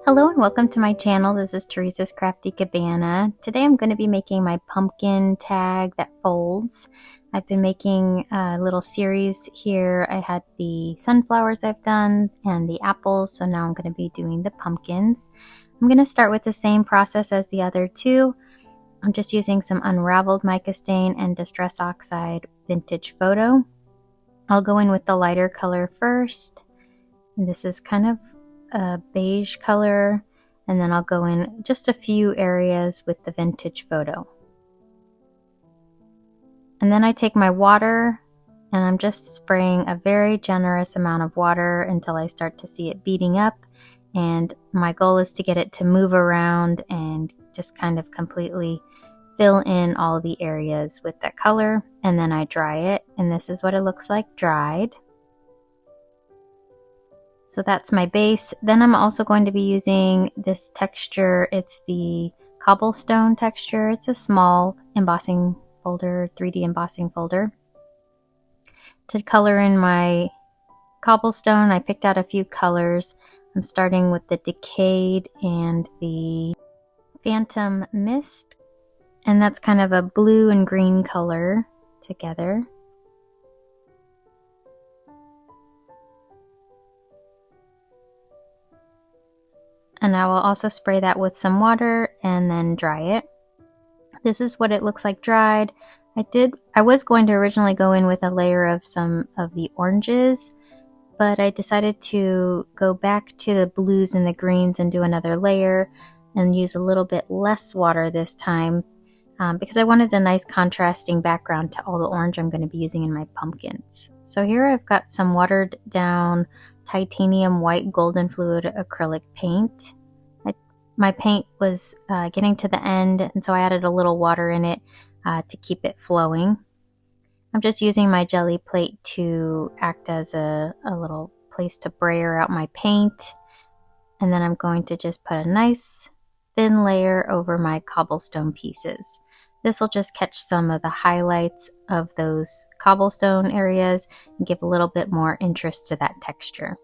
Hello and welcome to my channel. This is Teresa's Crafty Cabana. Today I'm going to be making my pumpkin tag that folds. I've been making a little series here. I had the sunflowers I've done and the apples, so now I'm going to be doing the pumpkins. I'm going to start with the same process as the other two. I'm just using some Unravelled mica stain and Distress Oxide Vintage Photo. I'll go in with the lighter color first. And this is kind of a beige color, and then I'll go in just a few areas with the Vintage Photo. And then I take my water and I'm just spraying a very generous amount of water until I start to see it beating up, and my goal is to get it to move around and just kind of completely fill in all the areas with that color, and then I dry it, and this is what it looks like dried. So that's my base. Then I'm also going to be using this texture. It's the cobblestone texture. It's a small embossing folder, 3D embossing folder. To color in my cobblestone, I picked out a few colors. I'm starting with the Decayed and the Phantom Mist. And that's kind of a blue and green color together. And I will also spray that with some water and then dry it. This is what it looks like dried. I was going to originally go in with a layer of some of the oranges, but I decided to go back to the blues and the greens and do another layer and use a little bit less water this time because I wanted a nice contrasting background to all the orange I'm going to be using in my pumpkins. So here I've got some watered down titanium white golden fluid acrylic paint. My paint was getting to the end, and so I added a little water in it to keep it flowing. I'm just using my jelly plate to act as a little place to brayer out my paint, and then I'm going to just put a nice thin layer over my cobblestone pieces. This will just catch some of the highlights of those cobblestone areas and give a little bit more interest to that texture.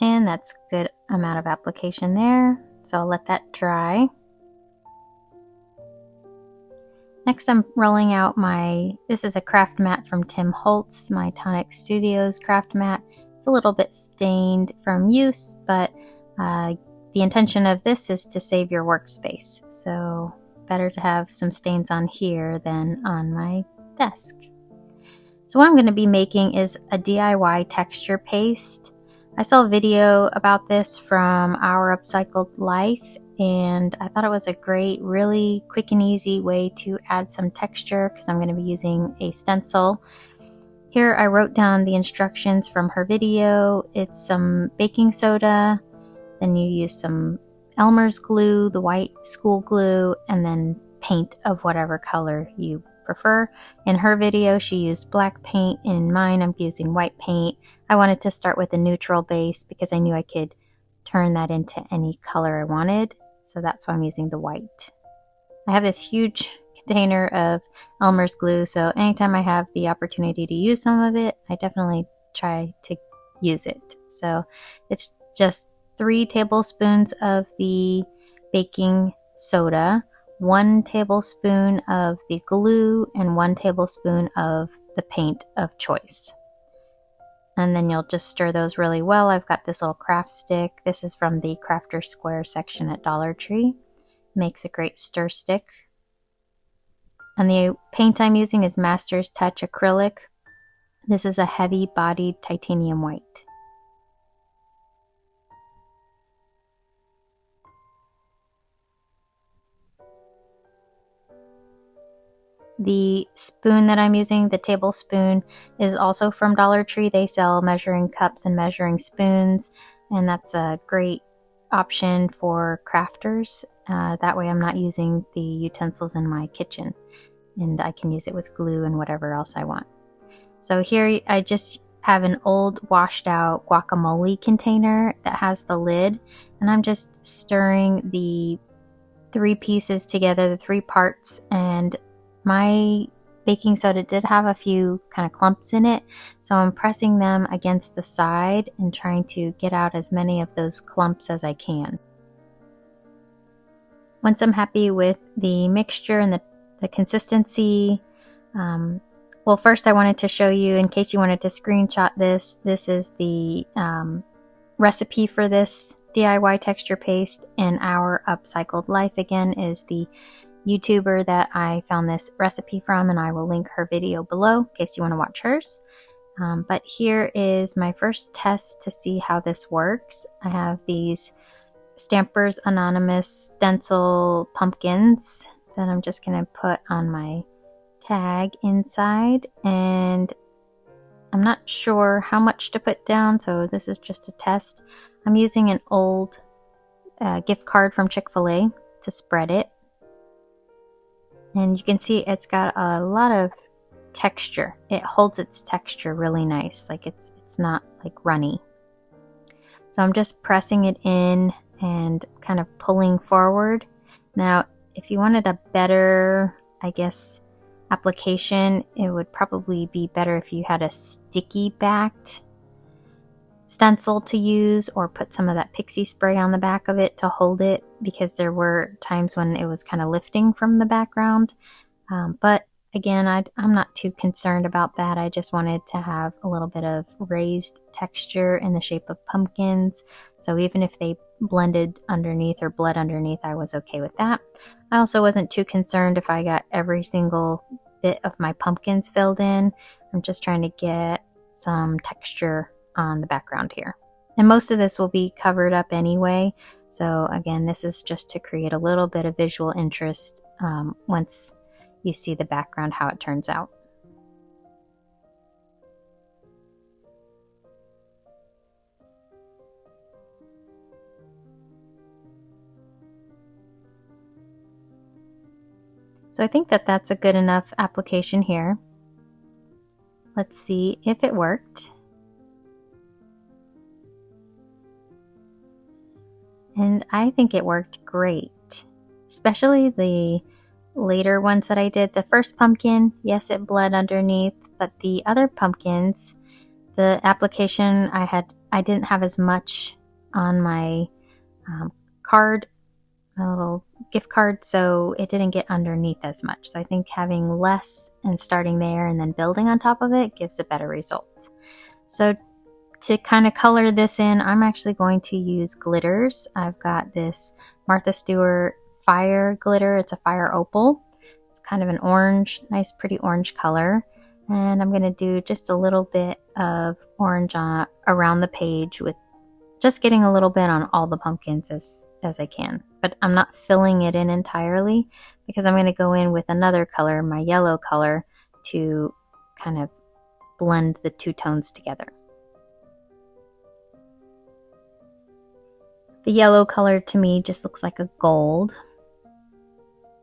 And that's a good amount of application there. So I'll let that dry. Next I'm rolling out this is a craft mat from Tim Holtz, my Tonic Studios craft mat. It's a little bit stained from use, but the intention of this is to save your workspace. So better to have some stains on here than on my desk. So what I'm going to be making is a DIY texture paste. I saw a video about this from Our Upcycled Life, and I thought it was a great, really quick and easy way to add some texture because I'm going to be using a stencil. Here I wrote down the instructions from her video. It's some baking soda, then you use some Elmer's glue, the white school glue, and then paint of whatever color you prefer. In her video she used black paint. In mine I'm using white paint. I wanted to start with a neutral base because I knew I could turn that into any color I wanted, so that's why I'm using the white. I have this huge container of Elmer's glue, so anytime I have the opportunity to use some of it, I definitely try to use it. So it's just 3 tablespoons of the baking soda, 1 tablespoon of the glue, and 1 tablespoon of the paint of choice. And then you'll just stir those really well. I've got this little craft stick. This is from the Crafter Square section at Dollar Tree. Makes a great stir stick. And the paint I'm using is Master's Touch Acrylic. This is a heavy-bodied titanium white. The spoon that I'm using, the tablespoon, is also from Dollar Tree. They sell measuring cups and measuring spoons, and that's a great option for crafters. That way I'm not using the utensils in my kitchen, and I can use it with glue and whatever else I want. So here I just have an old washed out guacamole container that has the lid, and I'm just stirring the 3 pieces together, the 3 parts, and my baking soda did have a few kind of clumps in it, so I'm pressing them against the side and trying to get out as many of those clumps as I can. Once I'm happy with the mixture and the consistency, well, first I wanted to show you, in case you wanted to screenshot this, this is the recipe for this DIY texture paste, and Our Upcycled Life again is the YouTuber that I found this recipe from, and I will link her video below in case you want to watch hers. But here is my first test to see how this works. I have these Stampers Anonymous stencil pumpkins that I'm just going to put on my tag inside, and I'm not sure how much to put down, so this is just a test. I'm using an old gift card from Chick-fil-A to spread it, and you can see it's got a lot of texture. It holds its texture really nice, like it's not like runny. So I'm just pressing it in and kind of pulling forward. Now, if you wanted a better, I guess, application, it would probably be better if you had a sticky backed stencil to use, or put some of that pixie spray on the back of it to hold it, because there were times when it was kind of lifting from the background. But again, I'm not too concerned about that. I just wanted to have a little bit of raised texture in the shape of pumpkins. So even if they blended underneath or bled underneath, I was okay with that. I also wasn't too concerned if I got every single bit of my pumpkins filled in. I'm just trying to get some texture on the background here. And most of this will be covered up anyway. So again, this is just to create a little bit of visual interest once you see the background, how it turns out. So I think that that's a good enough application here. Let's see if it worked. And I think it worked great, especially the later ones that I did. The first pumpkin, yes, it bled underneath, but the other pumpkins, the application I didn't have as much on my card, a little gift card, so it didn't get underneath as much. So I think having less and starting there and then building on top of it gives a better result. So to kind of color this in, I'm actually going to use glitters. I've got this Martha Stewart fire glitter. It's a fire opal. It's kind of an orange, nice pretty orange color. And I'm going to do just a little bit of orange around the page, with just getting a little bit on all the pumpkins as I can. But I'm not filling it in entirely, because I'm going to go in with another color, my yellow color, to kind of blend the two tones together. The yellow color to me just looks like a gold.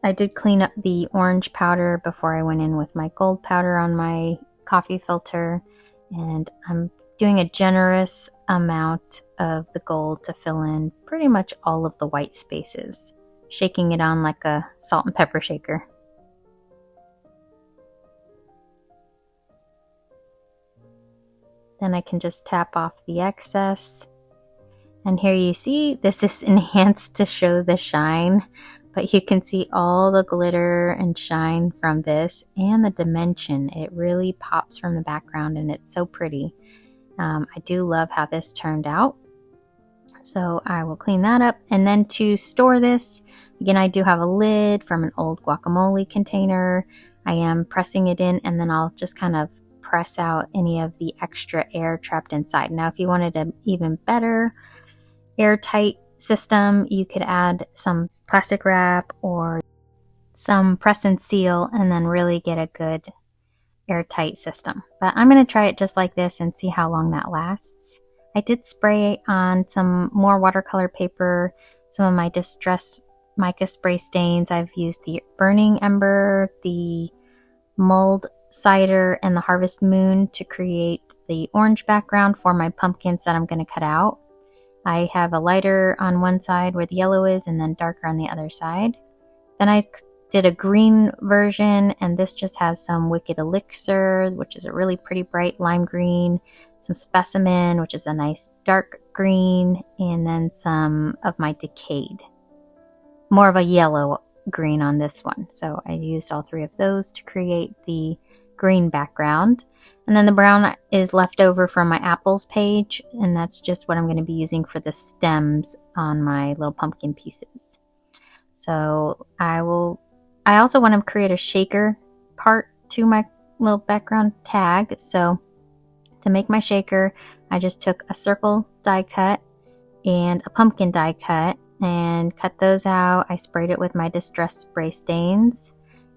I did clean up the orange powder before I went in with my gold powder on my coffee filter, and I'm doing a generous amount of the gold to fill in pretty much all of the white spaces, shaking it on like a salt and pepper shaker. Then I can just tap off the excess. And here you see, this is enhanced to show the shine, but you can see all the glitter and shine from this, and the dimension. It really pops from the background, and it's so pretty. I do love how this turned out. So I will clean that up. And then to store this, again, I do have a lid from an old guacamole container. I am pressing it in, and then I'll just kind of press out any of the extra air trapped inside. Now, if you wanted an even better airtight system, you could add some plastic wrap or some press and seal, and then really get a good airtight system. But I'm going to try it just like this and see how long that lasts. I did spray on some more watercolor paper, some of my Distress Mica spray stains. I've used the Burning Ember, the Mulled Cider and the Harvest Moon to create the orange background for my pumpkins that I'm going to cut out. I have a lighter on one side where the yellow is and then darker on the other side. Then I did a green version, and this just has some Wicked Elixir, which is a really pretty bright lime green, some Specimen, which is a nice dark green, and then some of my Decayed. More of a yellow green on this one. So I used all three of those to create the green background. And then the brown is left over from my apples page, and that's just what I'm going to be using for the stems on my little pumpkin pieces. So I also want to create a shaker part to my little background tag. So to make my shaker, I just took a circle die cut and a pumpkin die cut and cut those out. I sprayed it with my Distress Spray stains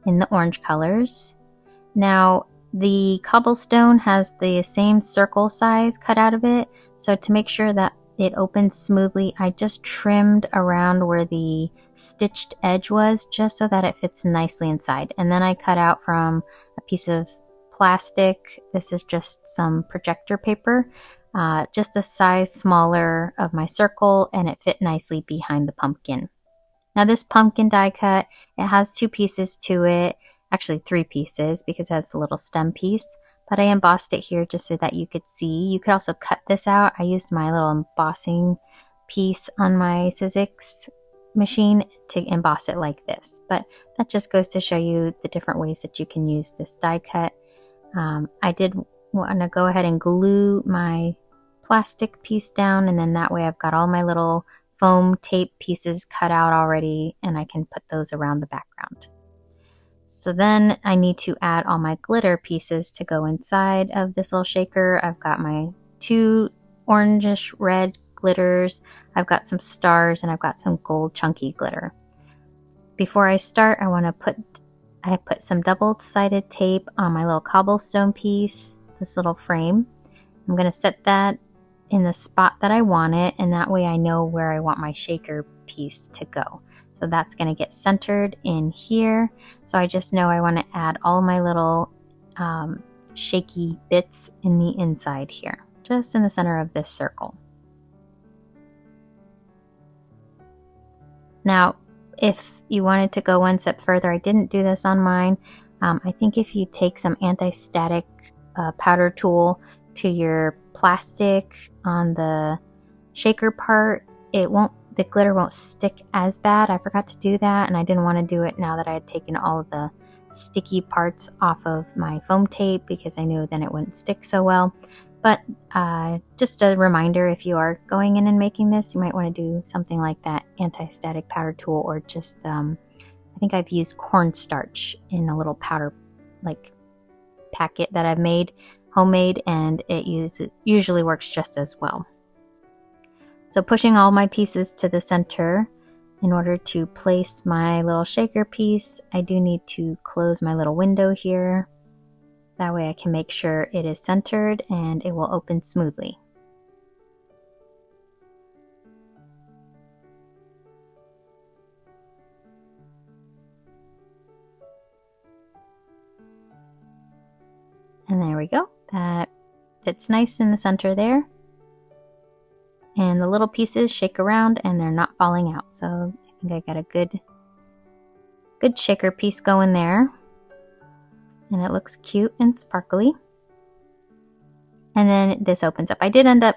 in the orange colors. Now, the cobblestone has the same circle size cut out of it, so to make sure that it opens smoothly, I just trimmed around where the stitched edge was, just so that it fits nicely inside. And then I cut out from a piece of plastic. This is just some projector paper, just a size smaller of my circle, and it fit nicely behind the pumpkin. Now this pumpkin die cut, it has two pieces to it, actually three pieces because it has the little stem piece, but I embossed it here just so that you could see. You could also cut this out. I used my little embossing piece on my Sizzix machine to emboss it like this, but that just goes to show you the different ways that you can use this die cut. I did want to go ahead and glue my plastic piece down, and then that way I've got all my little foam tape pieces cut out already, and I can put those around the background. So then I need to add all my glitter pieces to go inside of this little shaker. I've got my two orangish red glitters, I've got some stars, and I've got some gold chunky glitter. Before I start, I put some double-sided tape on my little cobblestone piece, this little frame. I'm going to set that in the spot that I want it, and that way I know where I want my shaker piece to go. So that's going to get centered in here. So I just know I want to add all my little shaky bits in the inside here, just in the center of this circle. Now, if you wanted to go one step further, I didn't do this on mine. I think if you take some anti-static powder tool to your plastic on the shaker part, the glitter won't stick as bad. I forgot to do that, and I didn't want to do it now that I had taken all of the sticky parts off of my foam tape because I knew then it wouldn't stick so well. But just a reminder, if you are going in and making this, you might want to do something like that anti-static powder tool, or just I think I've used cornstarch in a little powder like packet that I've made homemade, and it usually works just as well. So pushing all my pieces to the center, in order to place my little shaker piece, I do need to close my little window here. That way I can make sure it is centered and it will open smoothly. And there we go. That fits nice in the center there. And the little pieces shake around and they're not falling out. So I think I got a good shaker piece going there. And it looks cute and sparkly. And then this opens up. I did end up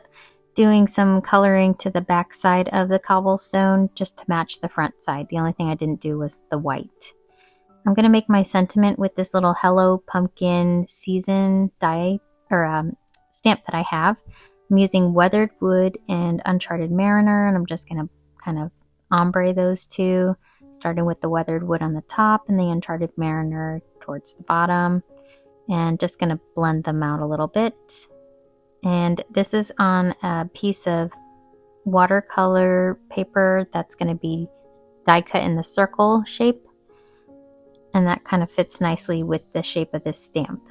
doing some coloring to the back side of the cobblestone just to match the front side. The only thing I didn't do was the white. I'm going to make my sentiment with this little Hello Pumpkin season die or stamp that I have. I'm using Weathered Wood and Uncharted Mariner, and I'm just going to kind of ombre those two, starting with the Weathered Wood on the top and the Uncharted Mariner towards the bottom, and just going to blend them out a little bit. And this is on a piece of watercolor paper that's going to be die cut in the circle shape, and that kind of fits nicely with the shape of this stamp.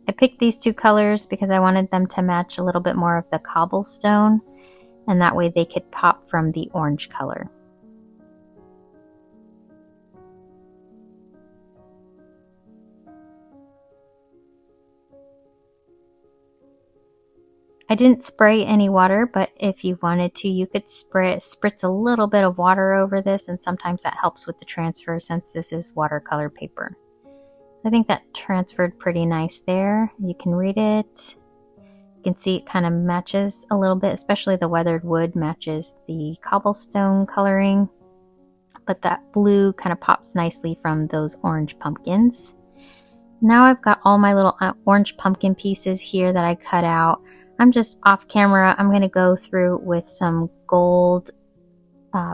I picked these two colors because I wanted them to match a little bit more of the cobblestone, and that way they could pop from the orange color. I didn't spray any water, but if you wanted to, you could spritz a little bit of water over this, and sometimes that helps with the transfer since this is watercolor paper. So I think that transferred pretty nice there. You can read it. You can see it kind of matches a little bit, especially the weathered wood matches the cobblestone coloring. But that blue kind of pops nicely from those orange pumpkins. Now I've got all my little orange pumpkin pieces here that I cut out. I'm just off camera. I'm going to go through with some gold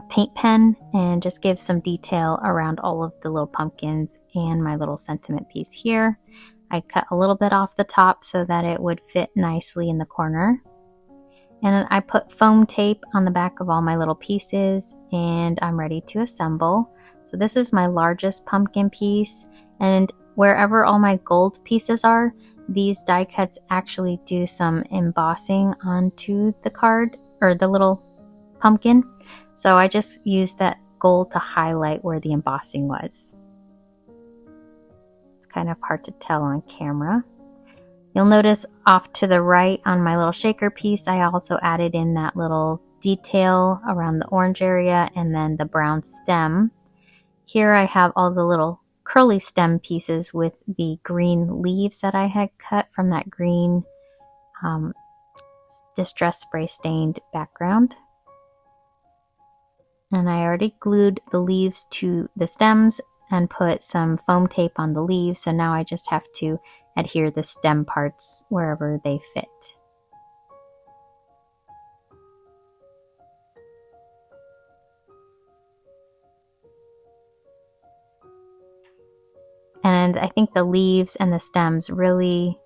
paint pen and just give some detail around all of the little pumpkins and my little sentiment piece here. I cut a little bit off the top so that it would fit nicely in the corner. And I put foam tape on the back of all my little pieces, and I'm ready to assemble. So this is my largest pumpkin piece, and wherever all my gold pieces are, these die cuts actually do some embossing onto the card or the little pumpkin. So I just used that gold to highlight where the embossing was. It's kind of hard to tell on camera. You'll notice off to the right on my little shaker piece, I also added in that little detail around the orange area and then the brown stem. Here I have all the little curly stem pieces with the green leaves that I had cut from that green distress spray stained background. And I already glued the leaves to the stems and put some foam tape on the leaves, so now I just have to adhere the stem parts wherever they fit. And I think the leaves and the stems really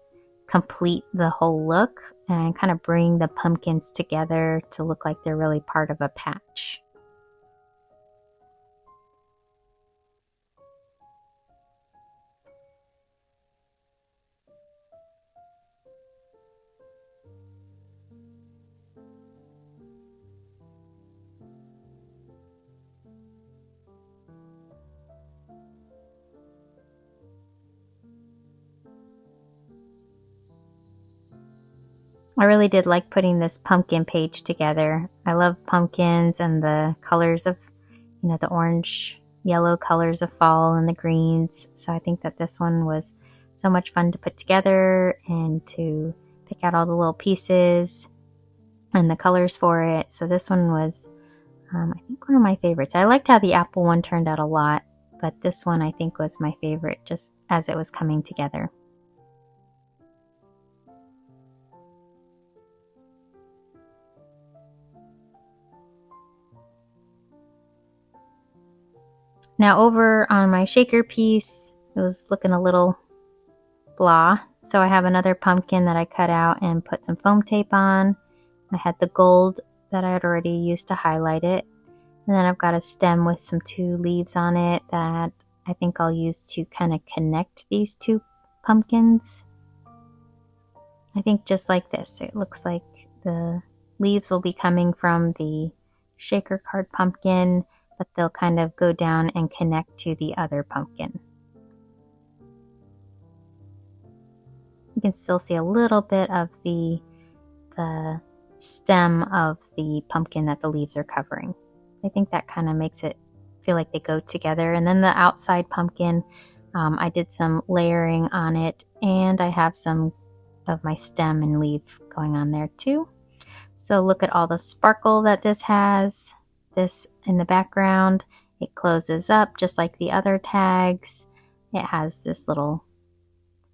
complete the whole look and kind of bring the pumpkins together to look like they're really part of a patch. I really did like putting this pumpkin page together. I love pumpkins and the colors of, the orange, yellow colors of fall and the greens. So I think that this one was so much fun to put together and to pick out all the little pieces and the colors for it. So this one was, I think, one of my favorites. I liked how the apple one turned out a lot, but this one I think was my favorite just as it was coming together. Now over on my shaker piece, it was looking a little blah. So I have another pumpkin that I cut out and put some foam tape on. I had the gold that I had already used to highlight it. And then I've got a stem with some 2 leaves on it that I think I'll use to kind of connect these 2 pumpkins. I think just like this, it looks like the leaves will be coming from the shaker card pumpkin, but they'll kind of go down and connect to the other pumpkin. You can still see a little bit of the stem of the pumpkin that the leaves are covering. I think that kind of makes it feel like they go together. And then the outside pumpkin, I did some layering on it, and I have some of my stem and leaf going on there too. So look at all the sparkle that this has. This in the background, it closes up just like the other tags. It has this little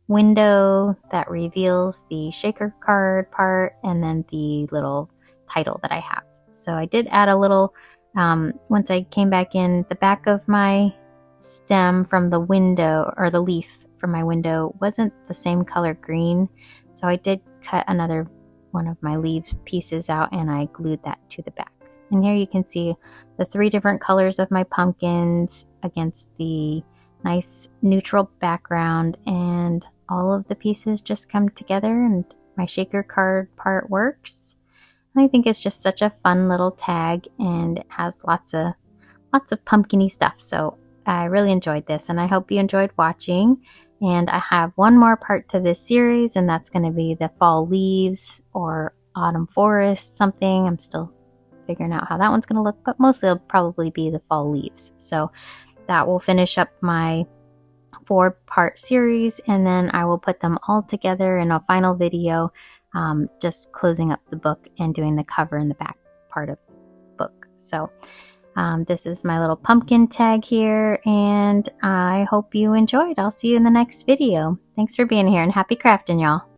window that reveals the shaker card part and then the little title that I have. So I did add a little, once I came back in, the back of my stem from the window, or the leaf from my window, wasn't the same color green. So I did cut another one of my leaf pieces out and I glued that to the back. And here you can see the 3 different colors of my pumpkins against the nice neutral background, and all of the pieces just come together and my shaker card part works. And I think it's just such a fun little tag, and it has lots of pumpkin-y stuff. So I really enjoyed this, and I hope you enjoyed watching. And I have one more part to this series, and that's going to be the fall leaves or autumn forest something. I'm still figuring out how that one's going to look, but mostly it'll probably be the fall leaves. So that will finish up my 4-part series, and then I will put them all together in a final video, just closing up the book and doing the cover and the back part of the book. So this is my little pumpkin tag here, and I hope you enjoyed. I'll see you in the next video. Thanks for being here, and happy crafting, y'all.